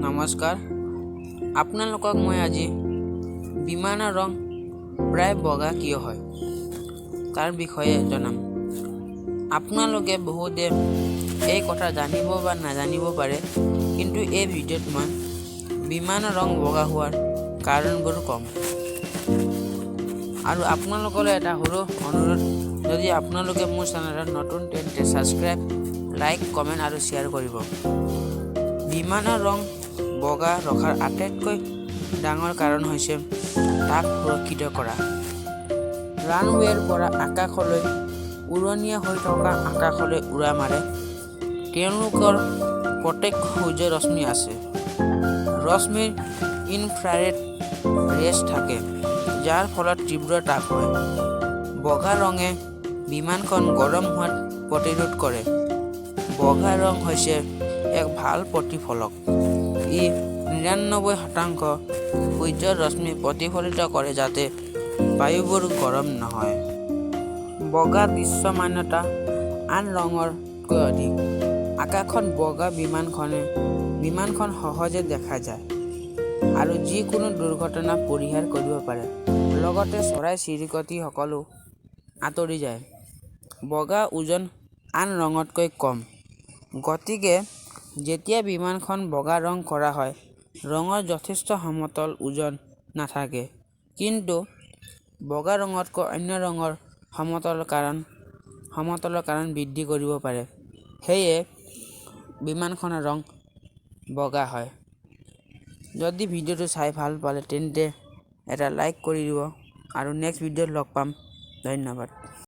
নমস্কাৰ, আপোনালোকক মই আজি বিমানৰ ৰং প্ৰায় বগা কিয় হয় তাৰ বিষয়ে জনাম। আপোনালোকে বহুতে এই কথা জানিব বা নাজানিব পাৰে, কিন্তু এই ভিডিঅ'ত মই বিমানৰ ৰং বগা হোৱাৰ কাৰণবোৰ ক'ম। আৰু আপোনালোকলৈ এটা সৰু অনুৰোধ, যদি আপোনালোকে মোৰ চেনেলত নতুন তেন্তে ছাবস্ক্ৰাইব, লাইক, কমেণ্ট আৰু শ্বেয়াৰ কৰিব। বিমানৰ ৰং বগা ৰখাৰ আটাইতকৈ ডাঙৰ কাৰণ হৈছে তাক সুৰক্ষিত কৰা। ৰানৱেৰ পৰা আকাশলৈ উৰণীয়া হৈ থকা আকাশলৈ উৰা মাৰে। তেওঁলোকৰ প্ৰত্যক্ষ সূৰ্যৰ ৰশ্মি আছে। ৰশ্মিৰ ইনফ্ৰাৰেড ৰেছ থাকে, যাৰ ফলত তীব্ৰ তাপ হয়। বগা ৰঙে বিমানখন গৰম হোৱাত প্ৰতিৰোধ কৰে। বগা ৰং হৈছে এক ভাল প্ৰতিফলক। ই ৯৯% সূৰ্যৰ ৰশ্মি প্ৰতিফলিত কৰে যাতে বায়ুবোৰ গৰম নহয়। বগা দৃশ্যমানতা আন ৰঙতকৈ অধিক। আকাশত বগা বিমানখন সহজে দেখা যায় আৰু যিকোনো দুৰ্ঘটনা পৰিহাৰ কৰিব পাৰে। লগতে চৰাই-চিৰিকটিসকলো আঁতৰি যায়। বগা ওজন আন ৰঙতকৈ কম। গতিকে যেতিয়া বিমানখন বগা ৰং কৰা হয়, ৰঙৰ যথেষ্ট সমতল ওজন নাথাকে। কিন্তু বগা ৰঙতকৈ অন্য ৰঙৰ সমতলৰ কাৰণ বৃদ্ধি কৰিব পাৰে। সেয়ে বিমানখনৰ ৰং বগা হয়। যদি ভিডিঅ'টো চাই ভাল পালে তেন্তে এটা লাইক কৰি দিব আৰু নেক্সট ভিডিঅ'ত লগ পাম। ধন্যবাদ।